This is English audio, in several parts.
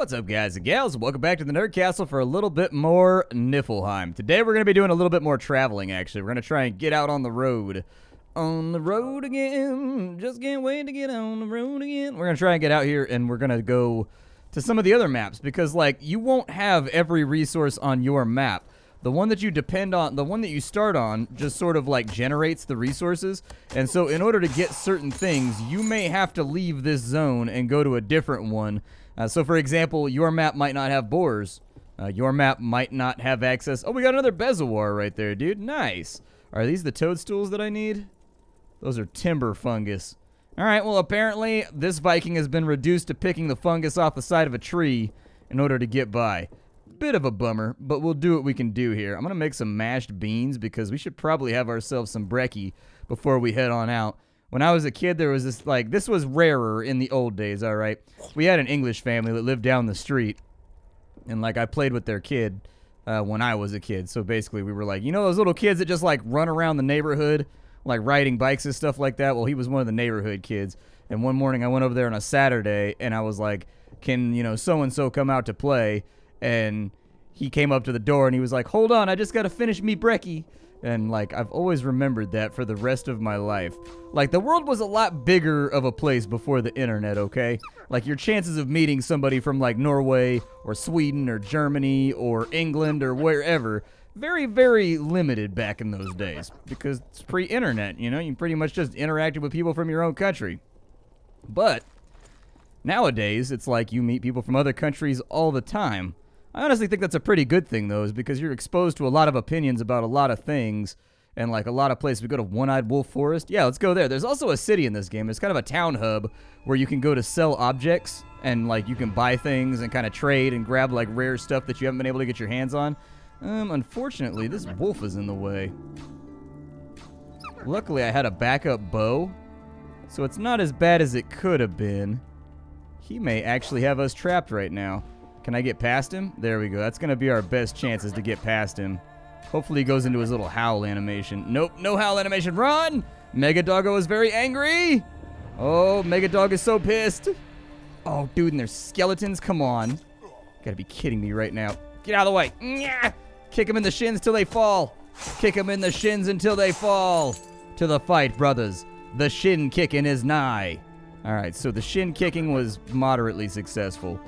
What's up, guys and gals? Welcome back to the Nerd Castle for a little bit more Niffelheim. Today we're going to be doing a little bit more traveling, actually. We're going to try and get out on the road. On the road again. Just can't wait to get on the road again. We're going to try and get out here, and we're going to go to some of the other maps, because, like, you won't have every resource on your map. The one that you depend on, the one that you start on, just sort of, like, generates the resources. And so in order to get certain things, you may have to leave this zone and go to a different one. So, for example, your map might not have boars. Your map might not have access. Oh, we got another Bezoar right there, dude. Nice. Are these the toadstools that I need? Those are timber fungus. All right, well, apparently this Viking has been reduced to picking the fungus off the side of a tree in order to get by. Bit of a bummer, but we'll do what we can do here. I'm going to make some mashed beans because we should probably have ourselves some brekkie before we head on out. When I was a kid, there was this, like, this was rarer in the old days, all right? We had an English family that lived down the street, and, like, I played with their kid when I was a kid. So, basically, we were like, you know those little kids that just, like, run around the neighborhood, like, riding bikes and stuff like that? Well, he was one of the neighborhood kids, and one morning I went over there on a Saturday, and I was like, can, you know, so-and-so come out to play? And he came up to the door, and he was like, hold on, I just got to finish me brekkie. And, like, I've always remembered that for the rest of my life. Like, the world was a lot bigger of a place before the internet, okay? Like, your chances of meeting somebody from, like, Norway or Sweden or Germany or England or wherever, very, very limited back in those days. Because it's pre-internet, you know? You pretty much just interacted with people from your own country. But nowadays, it's like you meet people from other countries all the time. I honestly think that's a pretty good thing, though, is because you're exposed to a lot of opinions about a lot of things, and, like, a lot of places. We go to One-Eyed Wolf Forest. Yeah, let's go there. There's also a city in this game. It's kind of a town hub where you can go to sell objects, and, like, you can buy things and kind of trade and grab, like, rare stuff that you haven't been able to get your hands on. Unfortunately, this wolf is in the way. Luckily, I had a backup bow, so it's not as bad as it could have been. He may actually have us trapped right now. Can I get past him? There we go. That's going to be our best chances to get past him. Hopefully he goes into his little howl animation. Nope, no howl animation. Run! Mega Doggo is very angry. Oh, Mega Dog is so pissed. Oh, dude, and there's skeletons. Come on. Gotta be kidding me right now. Get out of the way. Nyah! Kick him in the shins till they fall. Kick him in the shins until they fall. To the fight, brothers. The shin kicking is nigh. All right, so the shin kicking was moderately successful.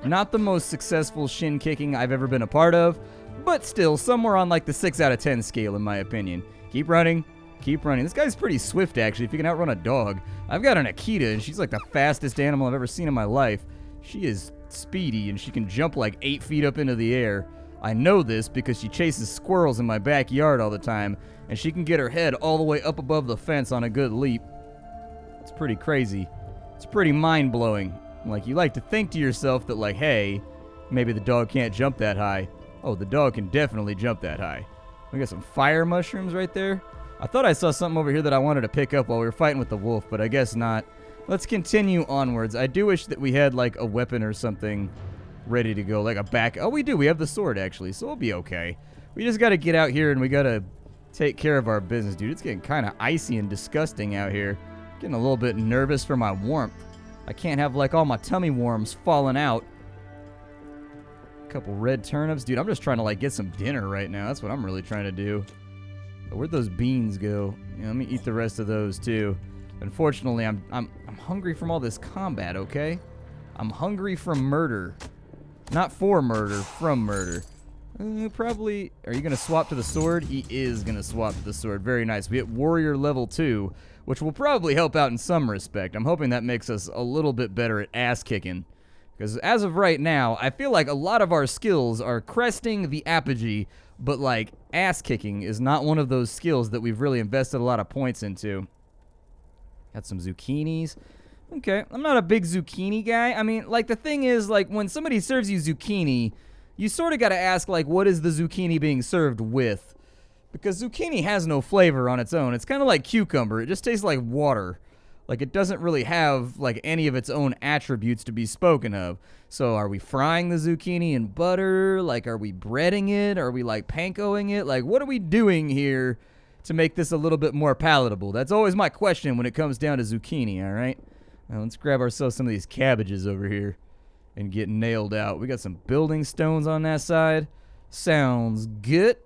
Not the most successful shin kicking I've ever been a part of, but still somewhere on like the 6 out of 10 scale in my opinion. Keep running. Keep running. This guy's pretty swift, actually, if you can outrun a dog. I've got an Akita, and she's like the fastest animal I've ever seen in my life. She is speedy, and she can jump like 8 feet up into the air. I know this because she chases squirrels in my backyard all the time, and she can get her head all the way up above the fence on a good leap. It's pretty crazy. It's pretty mind-blowing. Like, you like to think to yourself that, like, hey, maybe the dog can't jump that high. Oh, the dog can definitely jump that high. We got some fire mushrooms right there. I thought I saw something over here that I wanted to pick up while we were fighting with the wolf, but I guess not. Let's continue onwards. I do wish that we had, like, a weapon or something ready to go, like a back. Oh, we do. We have the sword, actually, so we'll be okay. We just got to get out here, and we got to take care of our business, dude. It's getting kind of icy and disgusting out here. Getting a little bit nervous for my warmth. I can't have, like, all my tummy worms falling out. A couple red turnips. Dude, I'm just trying to, like, get some dinner right now. That's what I'm really trying to do. But where'd those beans go? Yeah, let me eat the rest of those, too. Unfortunately, I'm hungry from all this combat, okay? I'm hungry from murder. Not for murder, from murder. Probably... Are you going to swap to the sword? He is going to swap to the sword. Very nice. We hit warrior level 2. Which will probably help out in some respect. I'm hoping that makes us a little bit better at ass-kicking. Because as of right now, I feel like a lot of our skills are cresting the apogee, but, like, ass-kicking is not one of those skills that we've really invested a lot of points into. Got some zucchinis. Okay, I'm not a big zucchini guy. I mean, like, the thing is, like, when somebody serves you zucchini, you sort of got to ask, like, what is the zucchini being served with? Because zucchini has no flavor on its own. It's kind of like cucumber. It just tastes like water. Like, it doesn't really have, like, any of its own attributes to be spoken of. So, are we frying the zucchini in butter? Like, are we breading it? Are we, like, pankoing it? Like, what are we doing here to make this a little bit more palatable? That's always my question when it comes down to zucchini, all right? Now, let's grab ourselves some of these cabbages over here. and get nailed out. We got some building stones on that side. Sounds good.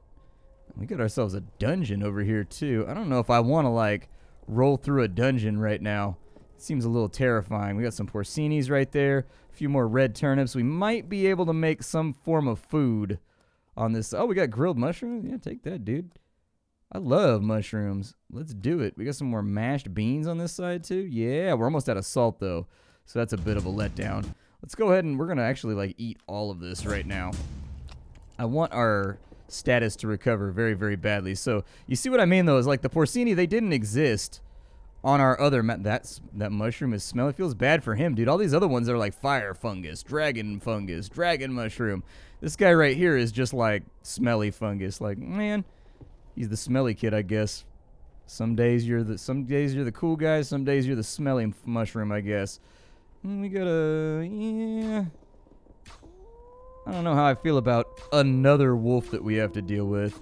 We got ourselves a dungeon over here, too. I don't know if I want to, like, roll through a dungeon right now. It seems a little terrifying. We got some porcinis right there. A few more red turnips. We might be able to make some form of food on this. Oh, we got grilled mushrooms? Yeah, take that, dude. I love mushrooms. Let's do it. We got some more mashed beans on this side, too. Yeah, we're almost out of salt, though. So that's a bit of a letdown. Let's go ahead and we're going to actually, like, eat all of this right now. I want our status to recover very, very badly. So you see what I mean, though, is like the porcini, they didn't exist on our other that mushroom is smelly. It feels bad for him, dude. All these other ones are like fire fungus, dragon mushroom. This guy right here is just like smelly fungus. Like, man, he's the smelly kid, I guess. Some days you're the cool guy, some days you're the smelly mushroom, I guess. We gotta, yeah. I don't know how I feel about another wolf that we have to deal with.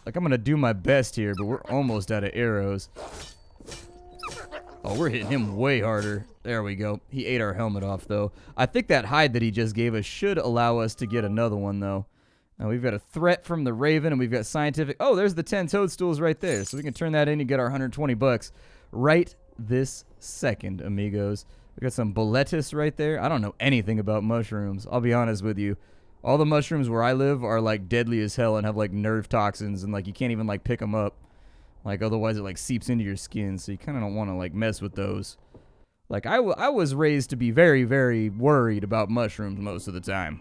Like, I'm gonna do my best here, but we're almost out of arrows. Oh, we're hitting him way harder. There we go. He ate our helmet off, though. I think that hide that he just gave us should allow us to get another one, though. Now, we've got a threat from the raven, and we've got scientific... Oh, there's the 10 toadstools right there. So we can turn that in and get our 120 bucks right this second, amigos. We got some boletus right there. I don't know anything about mushrooms. I'll be honest with you. All the mushrooms where I live are, like, deadly as hell and have, like, nerve toxins. And, like, you can't even, like, pick them up. Like, otherwise it, like, seeps into your skin. So you kind of don't want to, like, mess with those. Like, I was raised to be very, very worried about mushrooms most of the time.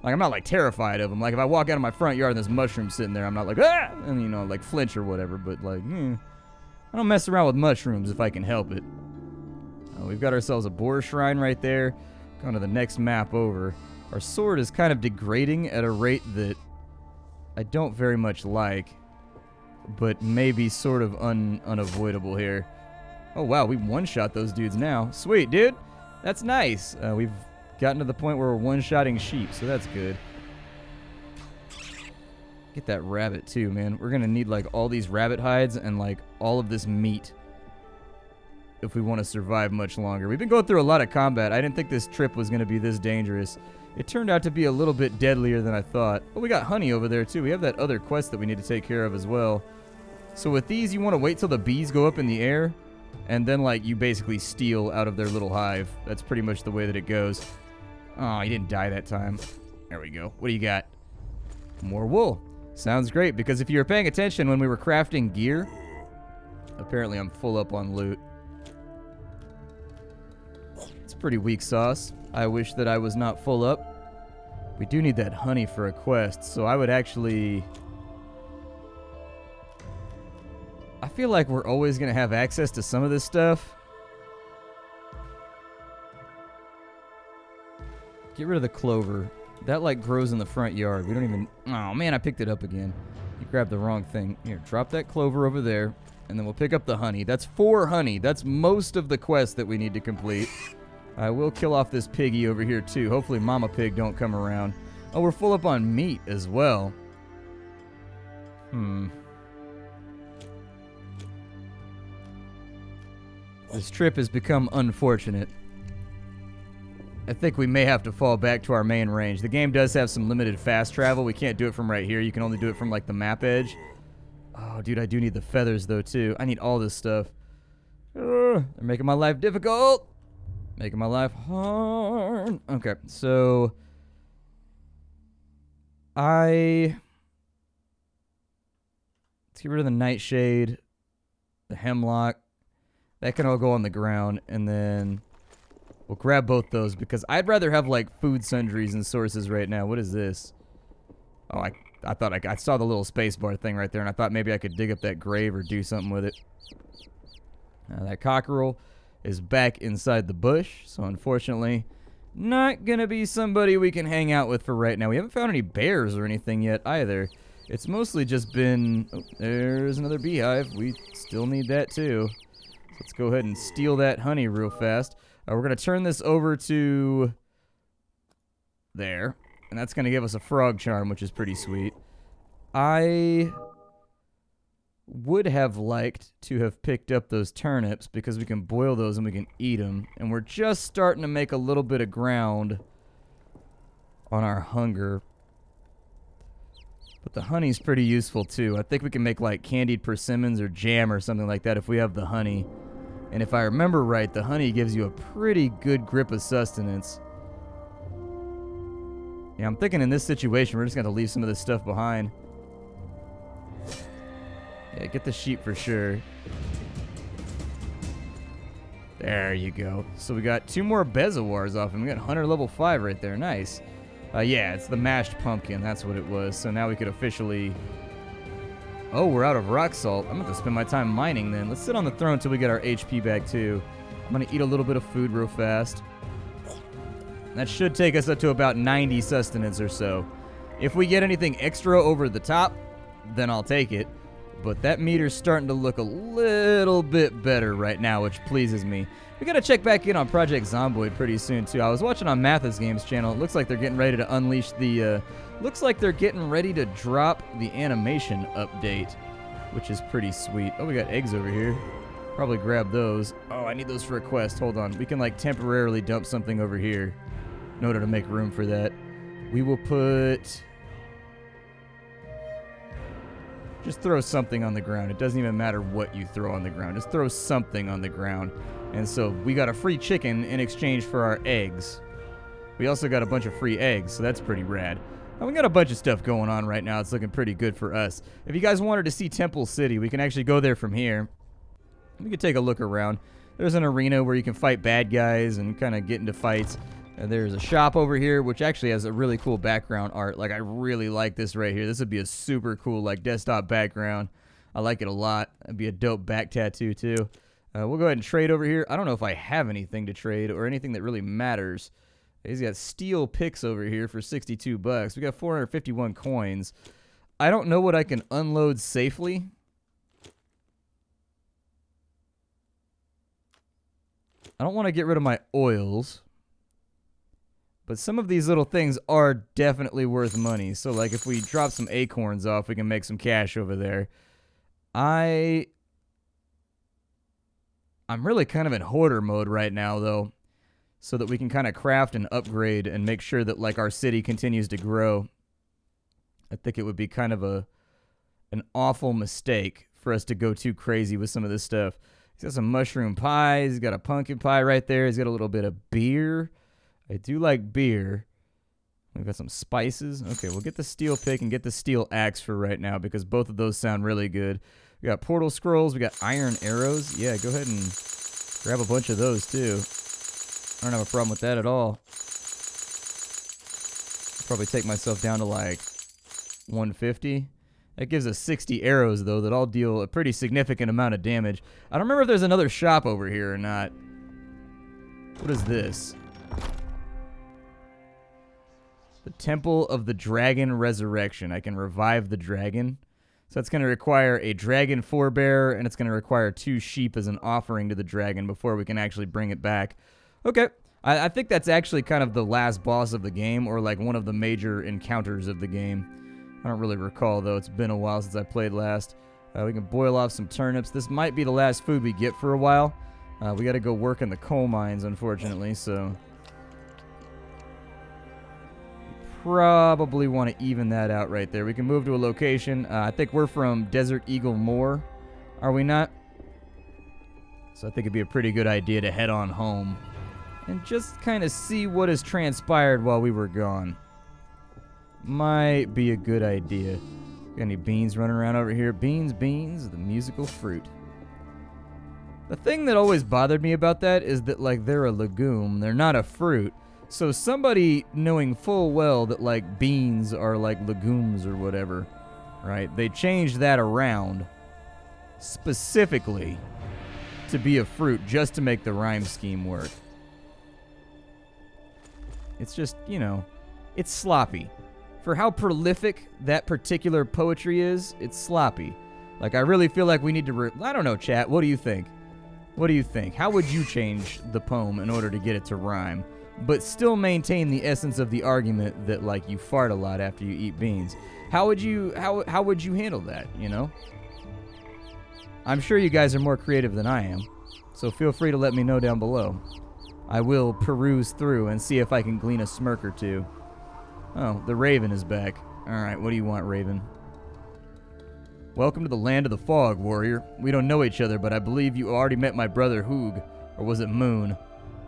Like, I'm not, like, terrified of them. Like, if I walk out of my front yard and there's mushrooms sitting there, I'm not like, ah! And, you know, like, flinch or whatever. But, like, I don't mess around with mushrooms if I can help it. We've got ourselves a boar shrine right there. Going to the next map over. Our sword is kind of degrading at a rate that I don't very much like, but maybe sort of unavoidable here. Oh, wow, we one-shot those dudes now. Sweet, dude. That's nice. We've gotten to the point where we're one-shotting sheep, so that's good. Get that rabbit, too, man. We're going to need, like, all these rabbit hides and, like, all of this meat if we want to survive much longer. We've been going through a lot of combat. I didn't think this trip was going to be this dangerous. It turned out to be a little bit deadlier than I thought. Oh, we got honey over there, too. We have that other quest that we need to take care of as well. So with these, you want to wait till the bees go up in the air, and then, like, you basically steal out of their little hive. That's pretty much the way that it goes. Oh, he didn't die that time. There we go. What do you got? More wool. Sounds great, because if you were paying attention when we were crafting gear, apparently I'm full up on loot. It's pretty weak sauce. I wish that I was not full up. We do need that honey for a quest, so I would actually... I feel like we're always going to have access to some of this stuff. Get rid of the clover. That, like, grows in the front yard. We don't even... Oh, man, I picked it up again. You grabbed the wrong thing. Here, drop that clover over there, and then we'll pick up the honey. That's 4 honey. That's most of the quest that we need to complete. I will kill off this piggy over here, too. Hopefully Mama Pig don't come around. Oh, we're full up on meat as well. This trip has become unfortunate. I think we may have to fall back to our main range. The game does have some limited fast travel. We can't do it from right here. You can only do it from, like, the map edge. Oh, dude, I do need the feathers, though, too. I need all this stuff. They're making my life difficult. Making my life hard. Okay, so... Let's get rid of the nightshade. The hemlock. That can all go on the ground, and then... We'll grab both those, because I'd rather have, like, food sundries and sources right now. What is this? Oh, I thought I saw the little spacebar thing right there, and I thought maybe I could dig up that grave or do something with it. That cockerel is back inside the bush, so unfortunately, not gonna be somebody we can hang out with for right now. We haven't found any bears or anything yet, either. It's mostly just been... Oh, there's another beehive. We still need that, too. So let's go ahead and steal that honey real fast. We're going to turn this over to there, and that's going to give us a frog charm, which is pretty sweet. I would have liked to have picked up those turnips because we can boil those and we can eat them. And we're just starting to make a little bit of ground on our hunger. But the honey's pretty useful too. I think we can make like candied persimmons or jam or something like that if we have the honey. And if I remember right, the honey gives you a pretty good grip of sustenance. Yeah, I'm thinking in this situation, we're just going to leave some of this stuff behind. Yeah, get the sheep for sure. There you go. So we got 2 more Bezawars off, and we got Hunter level 5 right there. Nice. Yeah, it's the mashed pumpkin. That's what it was. So now we could officially... Oh, we're out of rock salt. I'm going to spend my time mining then. Let's sit on the throne until we get our HP back too. I'm going to eat a little bit of food real fast. That should take us up to about 90 sustenance or so. If we get anything extra over the top, then I'll take it. But that meter's starting to look a little bit better right now, which pleases me. We got to check back in on Project Zomboid pretty soon, too. I was watching on Mathis Games channel. It looks like they're getting ready to unleash the... looks like they're getting ready to drop the animation update, which is pretty sweet. Oh, we got eggs over here. Probably grab those. Oh, I need those for a quest. Hold on. We can, like, temporarily dump something over here in order to make room for that. We will put... Just throw something on the ground. It doesn't even matter what you throw on the ground. Just throw something on the ground. And so we got a free chicken in exchange for our eggs. We also got a bunch of free eggs, so that's pretty rad. And we got a bunch of stuff going on right now. It's looking pretty good for us. If you guys wanted to see Temple City, we can actually go there from here. We could take a look around. There's an arena where you can fight bad guys and kind of get into fights. And there's a shop over here, which actually has a really cool background art. Like, I really like this right here. This would be a super cool, like, desktop background. I like it a lot. It'd be a dope back tattoo, too. We'll go ahead and trade over here. I don't know if I have anything to trade or anything that really matters. He's got steel picks over here for 62 bucks. We got 451 coins. I don't know what I can unload safely. I don't want to get rid of my oils. But some of these little things are definitely worth money. So, like, if we drop some acorns off, we can make some cash over there. I'm really kind of in hoarder mode right now, though, so that we can kind of craft and upgrade and make sure that, like, our city continues to grow. I think it would be kind of an awful mistake for us to go too crazy with some of this stuff. He's got some mushroom pies. He's got a pumpkin pie right there. He's got a little bit of beer. I do like beer. We've got some spices. Okay, we'll get the steel pick and get the steel axe for right now because both of those sound really good. We got portal scrolls. We got iron arrows. Yeah, go ahead and grab a bunch of those too. I don't have a problem with that at all. I'll probably take myself down to like 150. That gives us 60 arrows though that all deal a pretty significant amount of damage. I don't remember if there's another shop over here or not. What is this? The Temple of the Dragon Resurrection. I can revive the dragon. So that's going to require a dragon forebearer, and it's going to require 2 sheep as an offering to the dragon before we can actually bring it back. Okay. I think that's actually kind of the last boss of the game, or like one of the major encounters of the game. I don't really recall, though. It's been a while since I played last. We can boil off some turnips. This might be the last food we get for a while. We got to go work in the coal mines, unfortunately, so... Probably want to even that out right there. We can move to a location. I think we're from Desert Eagle Moor. Are we not? So I think it'd be a pretty good idea to head on home and just kind of see what has transpired while we were gone. Might be a good idea. Got any beans running around over here? Beans, the musical fruit. The thing that always bothered me about that is that, like, they're a legume. They're not a fruit. So somebody knowing full well that, like, beans are, like, legumes or whatever, right? They changed that around specifically to be a fruit just to make the rhyme scheme work. It's just, you know, it's sloppy. For how prolific that particular poetry is, it's sloppy. Like, I really feel like we need to... I don't know, chat. What do you think? What do you think? How would you change the poem in order to get it to rhyme, but still maintain the essence of the argument that, like, you fart a lot after you eat beans? How would you handle that, you know? I'm sure you guys are more creative than I am, so feel free to let me know down below. I will peruse through and see if I can glean a smirk or two. Oh, the Raven is back. Alright, what do you want, Raven? Welcome to the land of the fog, warrior. We don't know each other, but I believe you already met my brother Hoog. Or was it Moon?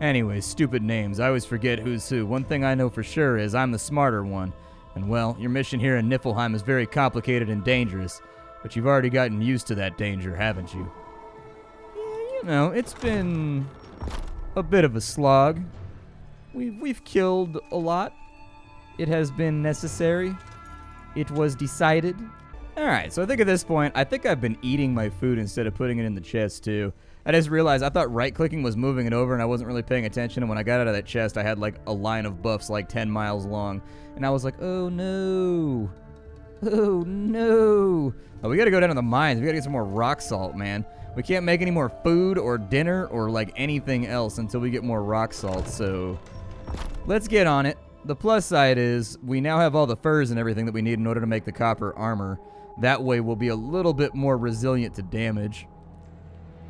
Anyways, stupid names. I always forget who's who. One thing I know for sure is I'm the smarter one. And well, your mission here in Niffelheim is very complicated and dangerous. But you've already gotten used to that danger, haven't you? Yeah, you know, it's been a bit of a slog. We've killed a lot. It has been necessary. It was decided. Alright, so I think at this point, I think I've been eating my food instead of putting it in the chest too. I just realized I thought right-clicking was moving it over and I wasn't really paying attention, and when I got out of that chest, I had like a line of buffs like 10 miles long. And I was like, oh no. Oh no. Oh, we gotta go down to the mines. We gotta get some more rock salt, man. We can't make any more food or dinner or like anything else until we get more rock salt, so let's get on it. The plus side is we now have all the furs and everything that we need in order to make the copper armor. That way we'll be a little bit more resilient to damage.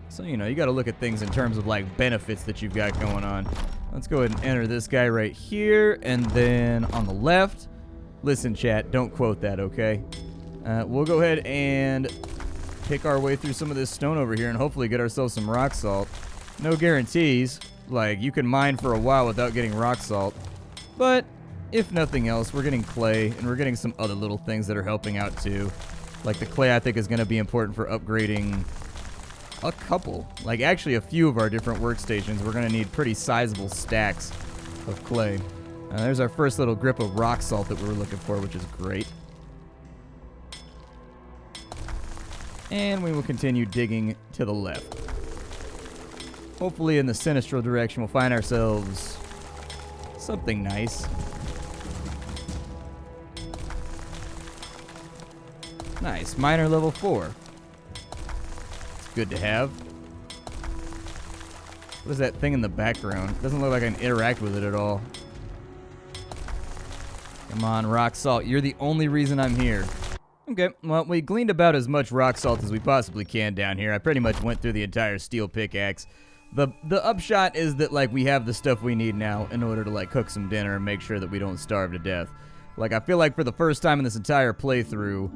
So, you know, you gotta look at things in terms of like benefits that you've got going on. Let's go ahead and enter this guy right here, and then on the left, listen chat, don't quote that, okay? We'll go ahead and pick our way through some of this stone over here and hopefully get ourselves some rock salt. No guarantees, like you can mine for a while without getting rock salt, but if nothing else, we're getting clay and we're getting some other little things that are helping out too. Like the clay I think is going to be important for upgrading a couple, like actually a few of our different workstations. We're going to need pretty sizable stacks of clay. There's our first little grip of rock salt that we were looking for, which is great. And we will continue digging to the left. Hopefully in the sinistral direction we'll find ourselves something nice. Nice, miner level 4. It's good to have. What is that thing in the background? Doesn't look like I can interact with it at all. Come on, rock salt. You're the only reason I'm here. Okay, well, we gleaned about as much rock salt as we possibly can down here. I pretty much went through the entire steel pickaxe. The upshot is that, like, we have the stuff we need now in order to, like, cook some dinner and make sure that we don't starve to death. Like, I feel like for the first time in this entire playthrough,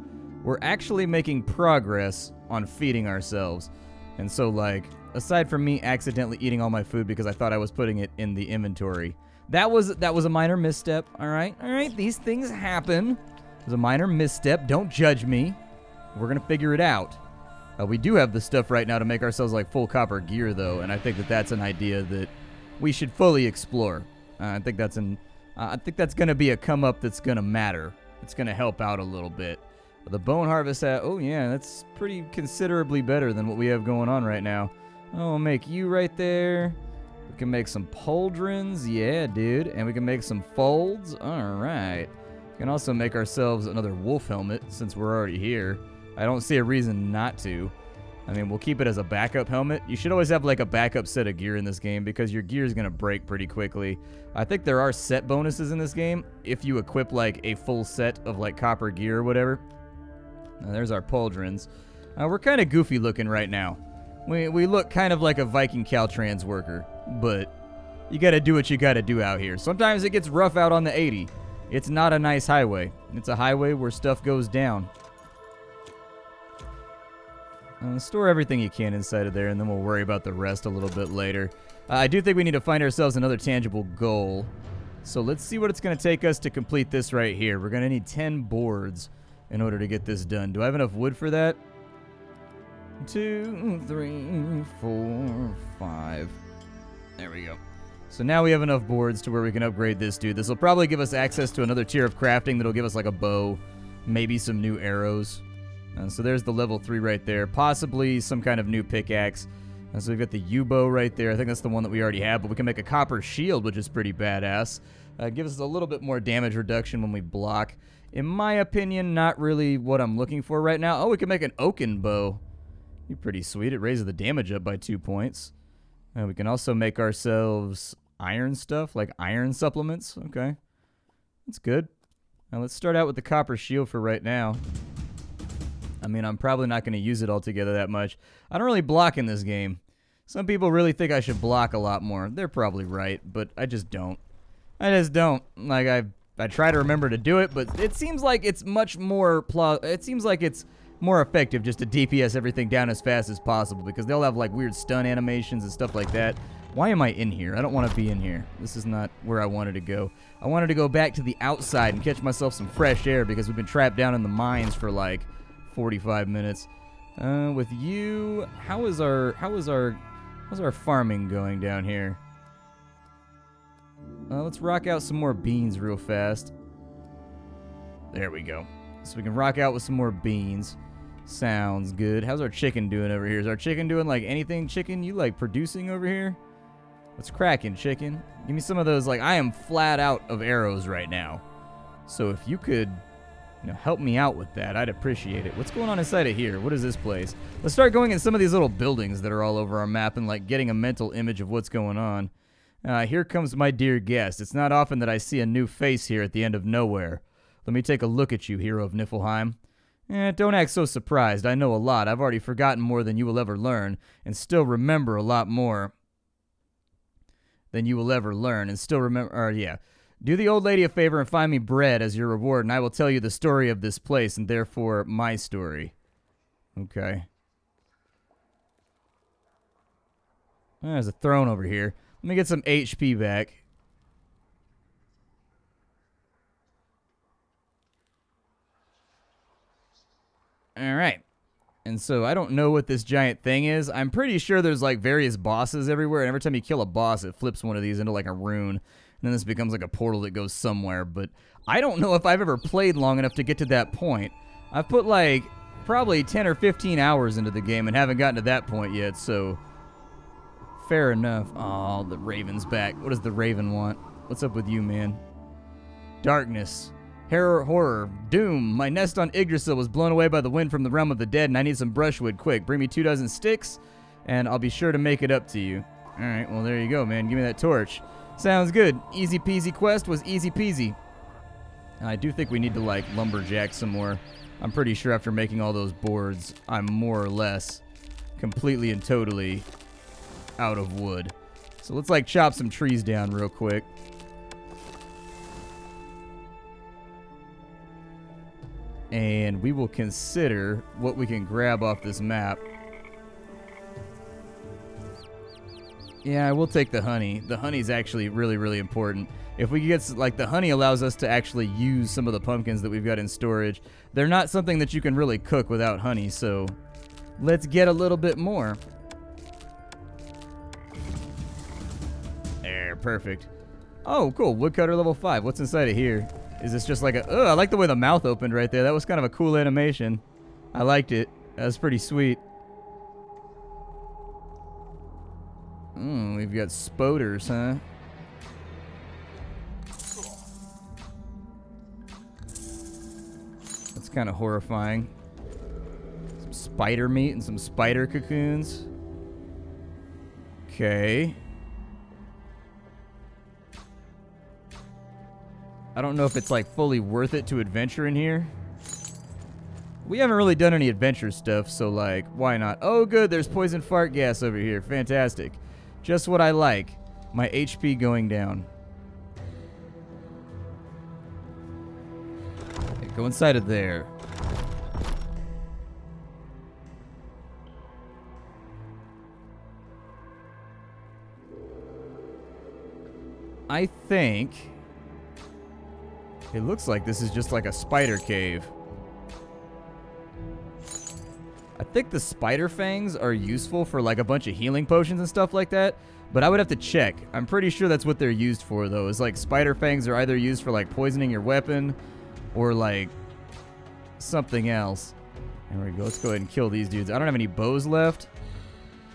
we're actually making progress on feeding ourselves. And so, like, aside from me accidentally eating all my food because I thought I was putting it in the inventory, that was a minor misstep, all right? All right, these things happen. It was a minor misstep. Don't judge me. We're going to figure it out. We do have the stuff right now to make ourselves, like, full copper gear, though, and I think that that's an idea that we should fully explore. I think that's going to be a come-up that's going to matter. It's going to help out a little bit. The bone harvest, oh, yeah, that's pretty considerably better than what we have going on right now. Oh, we'll make you right there. We can make some pauldrons. Yeah, dude. And we can make some folds. All right. We can also make ourselves another wolf helmet since we're already here. I don't see a reason not to. I mean, we'll keep it as a backup helmet. You should always have like a backup set of gear in this game because your gear is going to break pretty quickly. I think there are set bonuses in this game if you equip like a full set of like copper gear or whatever. There's our pauldrons. We're kind of goofy looking right now. We look kind of like a Viking Caltrans worker, but you got to do what you got to do out here. Sometimes it gets rough out on the 80. It's not a nice highway. It's a highway where stuff goes down. Store everything you can inside of there, and then we'll worry about the rest a little bit later. I do think we need to find ourselves another tangible goal. So let's see what it's going to take us to complete this right here. We're going to need 10 boards in order to get this done. Do I have enough wood for that? 2, 3, 4, 5. There we go. So now we have enough boards to where we can upgrade this dude. This will probably give us access to another tier of crafting that'll give us like a bow, maybe some new arrows. So there's the level 3 right there. Possibly some kind of new pickaxe. So we've got the U-bow right there. I think that's the one that we already have, but we can make a copper shield, which is pretty badass. Gives us a little bit more damage reduction when we block. In my opinion, not really what I'm looking for right now. Oh, we can make an oaken bow. Be pretty sweet. It raises the damage up by 2 points. We can also make ourselves iron stuff, like iron supplements. Okay. That's good. Now let's start out with the copper shield for right now. I mean, I'm probably not going to use it altogether that much. I don't really block in this game. Some people really think I should block a lot more. They're probably right, but I just don't. I just don't. Like, I try to remember to do it, but it seems like it's much more it seems like it's more effective just to DPS everything down as fast as possible, because they'll have like weird stun animations and stuff like that. Why am I in here? I don't want to be in here. This is not where I wanted to go. I wanted to go back to the outside and catch myself some fresh air, because we've been trapped down in the mines for like 45 minutes. With you, how's our farming going down here? Let's rock out some more beans real fast. There we go. So we can rock out with some more beans. Sounds good. How's our chicken doing over here? Is our chicken doing like anything, chicken? You like producing over here? What's cracking, chicken? Give me some of those. Like, I am flat out of arrows right now. So if you could, you know, help me out with that, I'd appreciate it. What's going on inside of here? What is this place? Let's start going in some of these little buildings that are all over our map and like getting a mental image of what's going on. Here comes my dear guest. It's not often that I see a new face here at the end of nowhere. Let me take a look at you, hero of Niffelheim. Don't act so surprised. I know a lot. I've already forgotten more than you will ever learn, and still remember a lot more than you will ever learn, and still remember, yeah. Do the old lady a favor and find me bread as your reward, and I will tell you the story of this place, and therefore my story. Okay. There's a throne over here. Let me get some HP back. Alright. And so I don't know what this giant thing is. I'm pretty sure there's like various bosses everywhere, and every time you kill a boss, it flips one of these into like a rune. And then this becomes like a portal that goes somewhere. But I don't know if I've ever played long enough to get to that point. I've put like probably 10 or 15 hours into the game and haven't gotten to that point yet, so fair enough. Oh, the raven's back. What does the raven want? What's up with you, man? Darkness. Horror. Doom. My nest on Yggdrasil was blown away by the wind from the realm of the dead, and I need some brushwood quick. Bring me 24 sticks, and I'll be sure to make it up to you. Alright, well, there you go, man. Give me that torch. Sounds good. Easy peasy quest was easy peasy. I do think we need to, like, lumberjack some more. I'm pretty sure after making all those boards, I'm more or less completely and totally out of wood. So let's, like, chop some trees down real quick. And we will consider what we can grab off this map. Yeah, we'll take the honey. The honey's actually really, really important. If we get, like, the honey allows us to actually use some of the pumpkins that we've got in storage. They're not something that you can really cook without honey, so let's get a little bit more. There, perfect. Oh, cool. Woodcutter level 5. What's inside of here? Is this just like a... Oh, I like the way the mouth opened right there. That was kind of a cool animation. I liked it. That was pretty sweet. We've got spoders, huh? That's kind of horrifying. Some spider meat and some spider cocoons. Okay. I don't know if it's like fully worth it to adventure in here. We haven't really done any adventure stuff, so like, why not? Oh good, there's poison fart gas over here. Fantastic. Just what I like. My HP going down. Okay, go inside of there. I think... It looks like this is just like a spider cave. I think the spider fangs are useful for like a bunch of healing potions and stuff like that, but I would have to check. I'm pretty sure that's what they're used for though. Is like spider fangs are either used for like poisoning your weapon or like something else. There we go. Let's go ahead and kill these dudes. I don't have any bows left,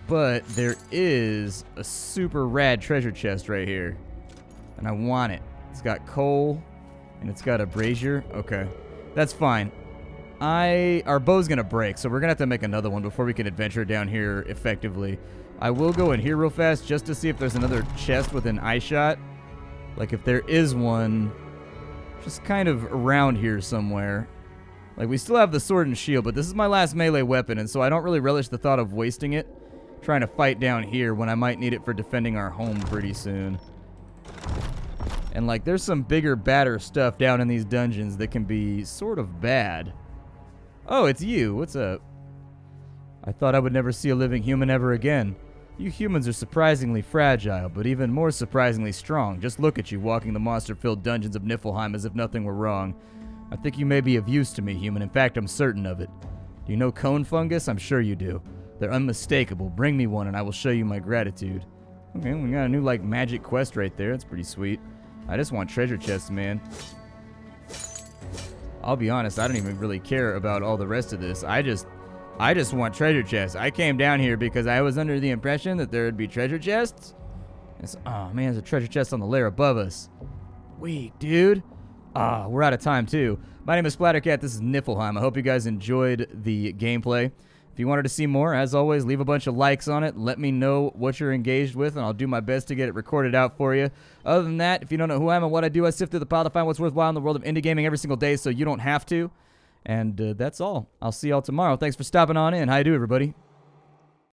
but there is a super rad treasure chest right here, and I want it. It's got coal. And it's got a brazier. Okay. That's fine. Our bow's going to break, so we're going to have to make another one before we can adventure down here effectively. I will go in here real fast just to see if there's another chest within eye shot. Like if there is one just kind of around here somewhere. Like, we still have the sword and shield, but this is my last melee weapon, and so I don't really relish the thought of wasting it trying to fight down here when I might need it for defending our home pretty soon. And, like, there's some bigger, badder stuff down in these dungeons that can be sort of bad. Oh, it's you. What's up? I thought I would never see a living human ever again. You humans are surprisingly fragile, but even more surprisingly strong. Just look at you walking the monster-filled dungeons of Niffelheim as if nothing were wrong. I think you may be of use to me, human. In fact, I'm certain of it. Do you know cone fungus? I'm sure you do. They're unmistakable. Bring me one and I will show you my gratitude. Okay, we got a new, like, magic quest right there. That's pretty sweet. I just want treasure chests, man. I'll be honest, I don't even really care about all the rest of this. I just want treasure chests. I came down here because I was under the impression that there would be treasure chests. Oh, man, there's a treasure chest on the layer above us. Weak, dude. We're out of time, too. My name is Splattercat. This is Niffelheim. I hope you guys enjoyed the gameplay. If you wanted to see more, as always, leave a bunch of likes on it. Let me know what you're engaged with, and I'll do my best to get it recorded out for you. Other than that, if you don't know who I am and what I do, I sift through the pile to find what's worthwhile in the world of indie gaming every single day, so you don't have to. And that's all. I'll see y'all tomorrow. Thanks for stopping on in. How you do, everybody?